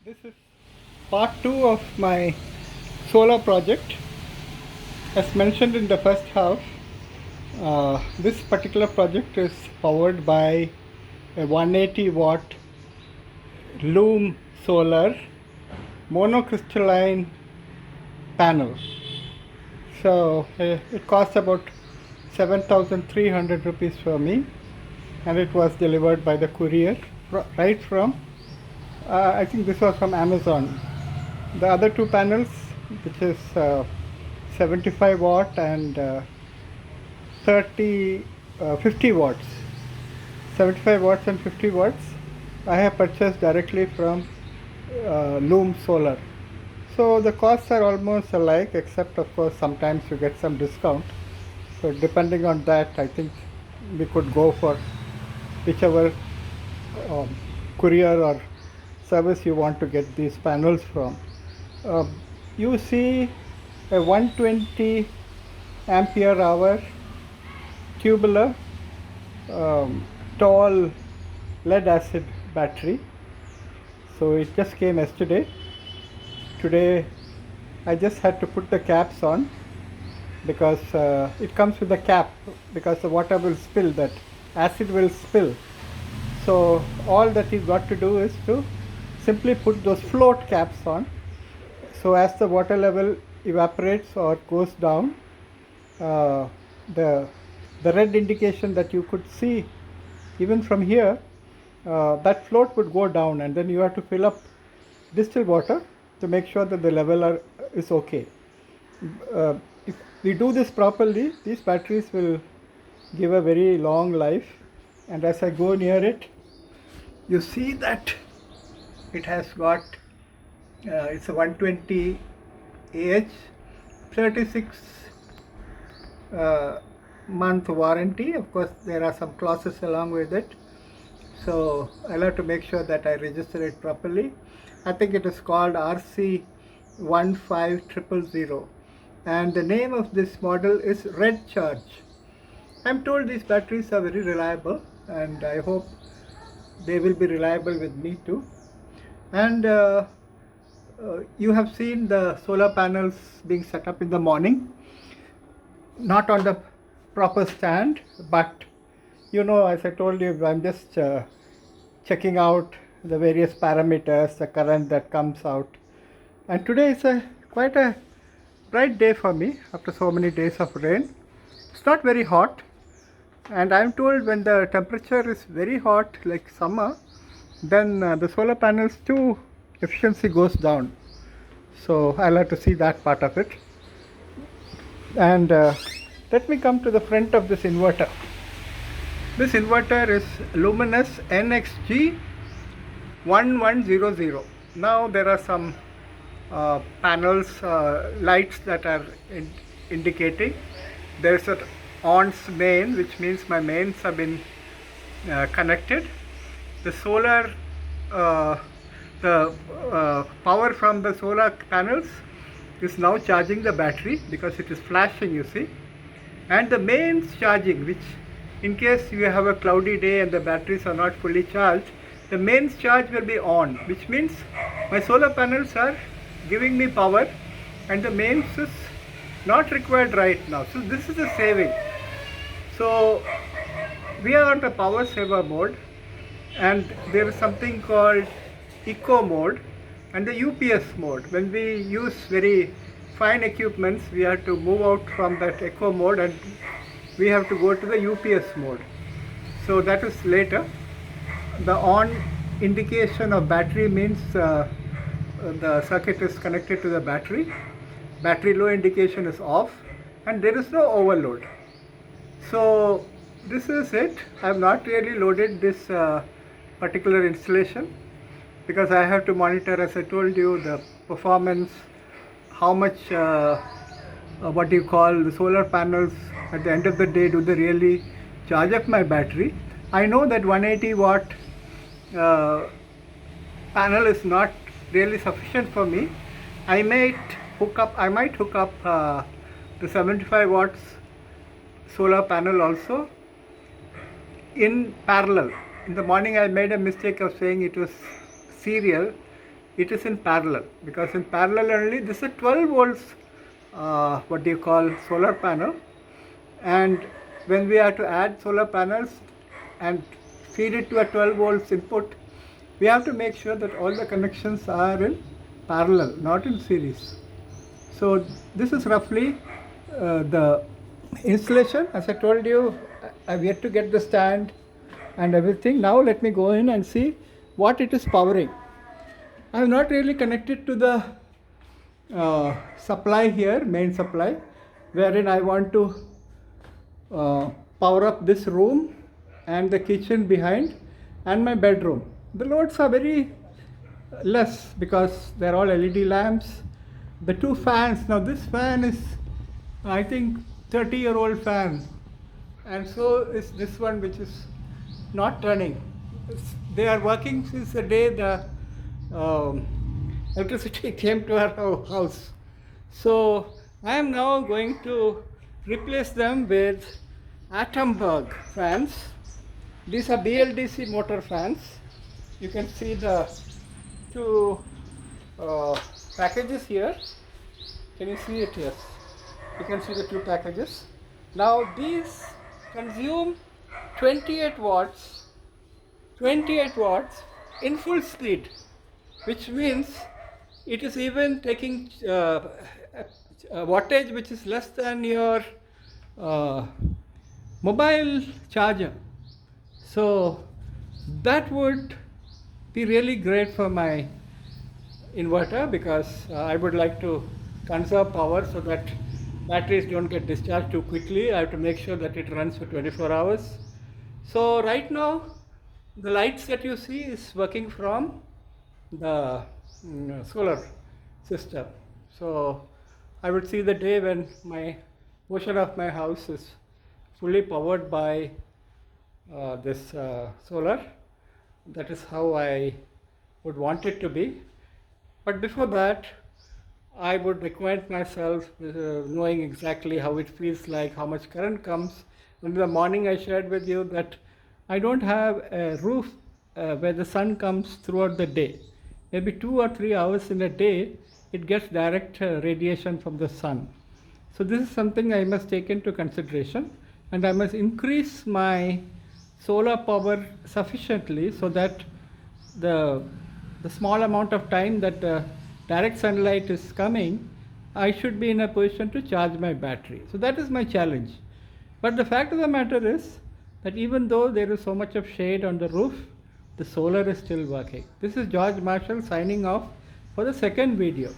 This is part 2 of my solar project. As mentioned in the first half, this particular project is powered by a 180 watt Loom solar monocrystalline panel. So it cost about 7,300 rupees for me, and it was delivered by the courier right from I think this was from Amazon. The other two panels, which is 75 watt and 50 watts, 75 watts and 50 watts, I have purchased directly from Loom Solar. So the costs are almost alike, except of course sometimes you get some discount. So depending on that, I think we could go for whichever courier or service you want to get these panels from. You see a 120 ampere hour tubular tall lead acid battery. So it just came yesterday. Today I just had to put the caps on because it comes with a cap, because the water will spill, that acid will spill. So all that you've got to do is to simply put those float caps on. So as the water level evaporates or goes down, the red indication that you could see even from here, that float would go down, and then you have to fill up distilled water to make sure that the level is okay. If we do this properly, these batteries will give a very long life. And as I go near it, you see that it has got it's a 120 AH 36 month warranty. Of course there are some clauses along with it, so I'll have to make sure that I register it properly. I think it is called RC15000, and the name of this model is Red Charge. I'm told these batteries are very reliable, and I hope they will be reliable with me too. And you have seen the solar panels being set up in the morning, not on the proper stand, but as I told you, I'm just checking out the various parameters, the current that comes out. And today is quite a bright day for me after so many days of rain. It's not very hot, and I'm told when the temperature is very hot, like summer, then the solar panels too efficiency goes down. So I'll have to see that part of it. And let me come to the front of this inverter. This inverter is Luminous NXG1100. Now there are some panels, lights that are indicating. There's an ONS main, which means my mains have been connected. The solar power from the solar panels is now charging the battery because it is flashing, you see. And the mains charging, which in case you have a cloudy day and the batteries are not fully charged, the mains charge will be on, which means my solar panels are giving me power and the mains is not required right now. So this is a saving. So we are on the power saver mode, and there is something called eco mode and the UPS mode. When we use very fine equipments, we have to move out from that eco mode and we have to go to the UPS mode. So that is later. The on indication of battery means the circuit is connected to the battery. Battery low indication is off, and there is no overload. So this is it. I have not really loaded this particular installation because I have to monitor, as I told you, the performance, how much what you call the solar panels at the end of the day, do they really charge up my battery. I know that 180 watt panel is not really sufficient for me. I might hook up the 75 watts solar panel also in parallel. In the morning I made a mistake of saying it was serial. it is in parallel, because in parallel only this is a 12 volts what do you call solar panel, and when we have to add solar panels and feed it to a 12 volts input, we have to make sure that all the connections are in parallel, not in series. So this is roughly the installation. As I told you, I've yet to get the stand and everything. Now let me go in and see what it is powering. I have not really connected to the supply here, main supply, wherein I want to power up this room and the kitchen behind and my bedroom. The loads are very less because they're all LED lamps. The two fans, now this fan is I think 30-year-old fan, and so is this one which is not turning. They are working since the day the electricity came to our house. So I am now going to replace them with Atomberg fans. These are BLDC motor fans. You can see the two packages here. Can you see it? Yes. You can see the two packages. Now these consume 28 watts in full speed, which means it is even taking wattage which is less than your mobile charger. So that would be really great for my inverter, because I would like to conserve power so that batteries don't get discharged too quickly. I have to make sure that it runs for 24 hours. So right now the lights that you see is working from the solar system. So I would see the day when my portion of my house is fully powered by this solar. That is how I would want it to be. But before that, I would acquaint myself with knowing exactly how it feels like, how much current comes. In the morning I shared with you that I don't have a roof where the sun comes throughout the day. Maybe 2 or 3 hours in a day it gets direct radiation from the sun. So this is something I must take into consideration, and I must increase my solar power sufficiently so that the small amount of time that direct sunlight is coming, I should be in a position to charge my battery. So that is my challenge. But the fact of the matter is that even though there is so much of shade on the roof, the solar is still working. This is George Marshall signing off for the second video.